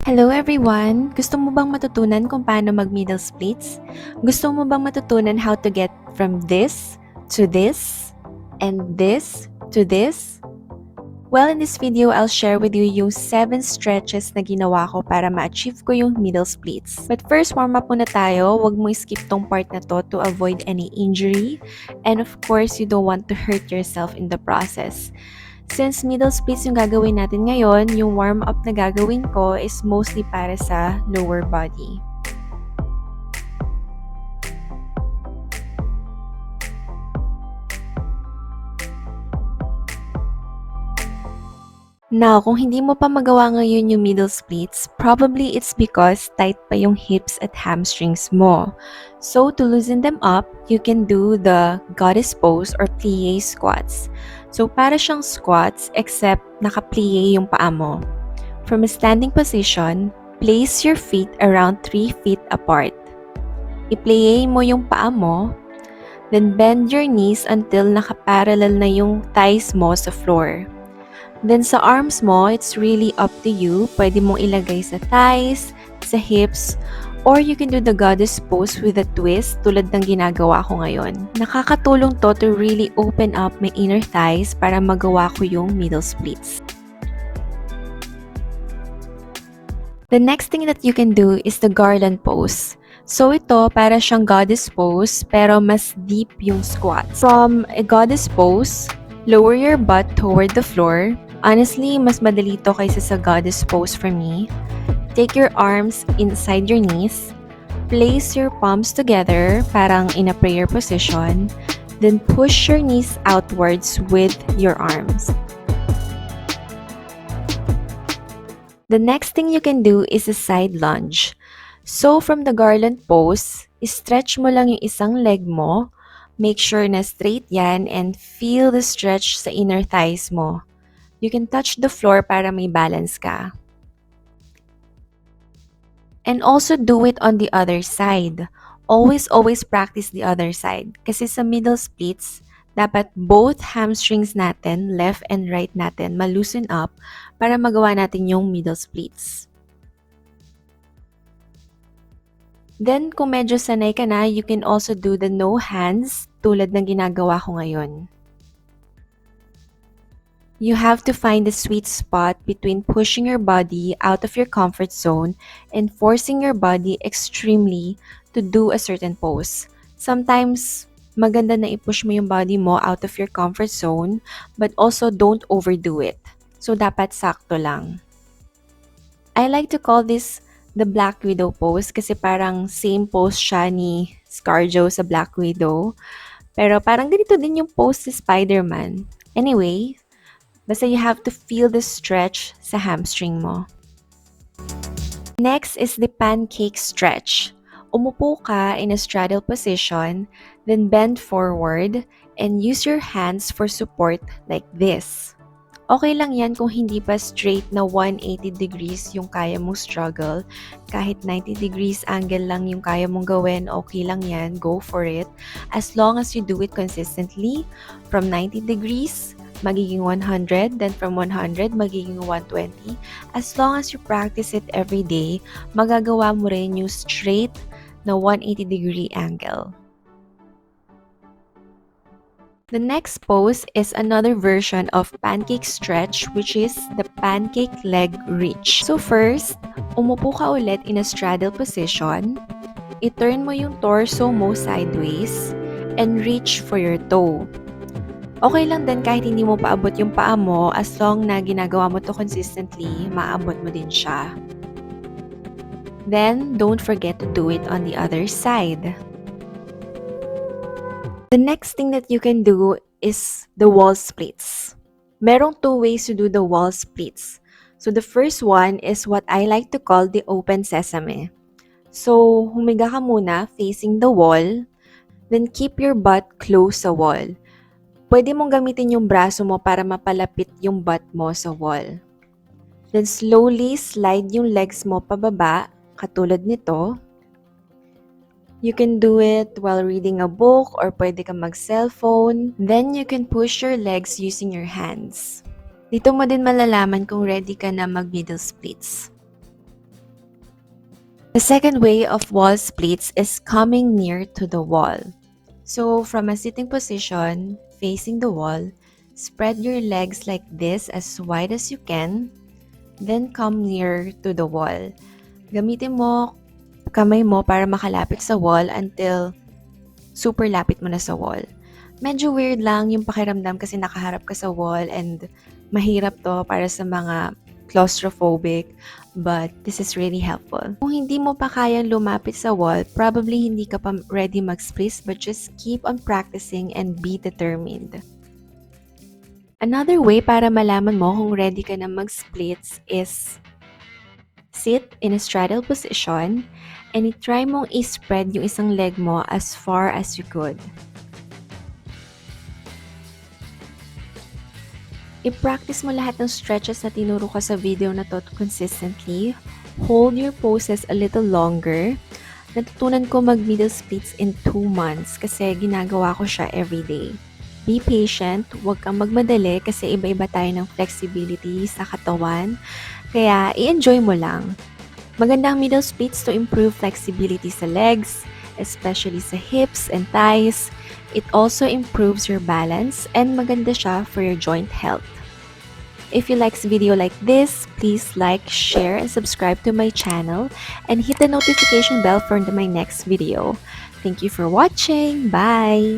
Hello everyone! Gusto mo bang matutunan kung paano mag-middle splits? Gusto mo bang matutunan how to get from this to this and this to this? Well, in this video, I'll share with you yung 7 stretches na ginawa ko para ma-achieve ko yung middle splits. But first, warm up muna tayo. Huwag mo skip tong part na to avoid any injury. And of course, you don't want to hurt yourself in the process. Since middle splits yung gagawin natin ngayon, yung warm-up na gagawin ko is mostly para sa lower body. Now, kung hindi mo pa magawa ngayon yung middle splits, probably it's because tight pa yung hips at hamstrings mo. So, to loosen them up, you can do the goddess pose or plie squats. So, para siyang squats except naka-plie yung paa mo. From a standing position, place your feet around 3 feet apart. I-plie mo yung paa mo, then bend your knees until naka-parallel na yung thighs mo sa floor. Then sa arms mo, it's really up to you. Pwede mong ilagay sa thighs, sa hips, or you can do the goddess pose with a twist tulad ng ginagawa ko ngayon. Nakakatulong to to really open up my inner thighs para magawa ko yung middle splits. The next thing that you can do is the garland pose. So ito, para siyang goddess pose, pero mas deep yung squat. From a goddess pose, lower your butt toward the floor. Honestly, mas madali to kaysa sa goddess pose for me. Take your arms inside your knees. Place your palms together, parang in a prayer position. Then push your knees outwards with your arms. The next thing you can do is a side lunge. So from the garland pose, stretch mo lang yung isang leg mo. Make sure na straight yan and feel the stretch sa inner thighs mo. You can touch the floor para may balance ka. And also do it on the other side. Always practice the other side. Kasi sa middle splits, dapat both hamstrings natin, left and right natin, ma-loosen up para magawa natin yung middle splits. Then, kung medyo sanay ka na, you can also do the no hands tulad ng ginagawa ko ngayon. You have to find the sweet spot between pushing your body out of your comfort zone and forcing your body extremely to do a certain pose. Sometimes, maganda na i-push mo yung body mo out of your comfort zone, but also don't overdo it. So, dapat sakto lang. I like to call this the Black Widow pose kasi parang same pose siya ni ScarJo sa Black Widow. Pero parang ganito din yung pose si Spider-Man. Anyway, basta you have to feel the stretch sa hamstring mo. Next is the pancake stretch. Umupo ka in a straddle position, then bend forward and use your hands for support like this. Okay lang yan kung hindi pa straight na 180 degrees yung kaya mong struggle. Kahit 90 degrees angle lang yung kaya mong gawin, okay lang yan. Go for it. As long as you do it consistently, from 90 degrees, magiging 100, then from 100, magiging 120. As long as you practice it every day, magagawa mo rin yung straight na 180 degree angle. The next pose is another version of pancake stretch, which is the pancake leg reach. So first, umupo ka ulit in a straddle position. I-turn mo yung torso mo sideways and reach for your toe. Okay lang din kahit hindi mo paabot yung paa mo, as long na ginagawa mo to consistently, maabot mo din siya. Then, don't forget to do it on the other side. The next thing that you can do is the wall splits. Merong 2 ways to do the wall splits. So the first one is what I like to call the open sesame. So, humiga ka muna facing the wall, then keep your butt close sa wall. Pwede mong gamitin yung braso mo para mapalapit yung butt mo sa wall. Then slowly slide yung legs mo pababa, katulad nito. You can do it while reading a book or pwede ka mag-cellphone. Then you can push your legs using your hands. Dito mo din malalaman kung ready ka na mag-middle splits. The second way of wall splits is coming near to the wall. So from a sitting position, facing the wall, spread your legs like this as wide as you can, then come near to the wall. Gamitin mo kamay mo para makalapit sa wall until super lapit mo na sa wall. Medyo weird lang yung pakiramdam kasi nakaharap ka sa wall and mahirap to para sa mga claustrophobic, but this is really helpful. Kung hindi mo pa kayang lumapit sa wall, probably hindi ka pa ready mag-splits, but just keep on practicing and be determined. Another way para malaman mo kung ready ka na mag-splits is sit in a straddle position and try mong i-spread yung isang leg mo as far as you could. I-practice mo lahat ng stretches na tinuro ko sa video na to consistently. Hold your poses a little longer. Natutunan ko mag-middle splits in 2 months kasi ginagawa ko siya everyday. Be patient, huwag kang magmadali kasi iba-iba tayo ng flexibility sa katawan. Kaya i-enjoy mo lang. Magandang middle splits to improve flexibility sa legs, especially sa hips and thighs. It also improves your balance and maganda siya for your joint health. If you like this video like this, please like, share, and subscribe to my channel and hit the notification bell for my next video. Thank you for watching. Bye!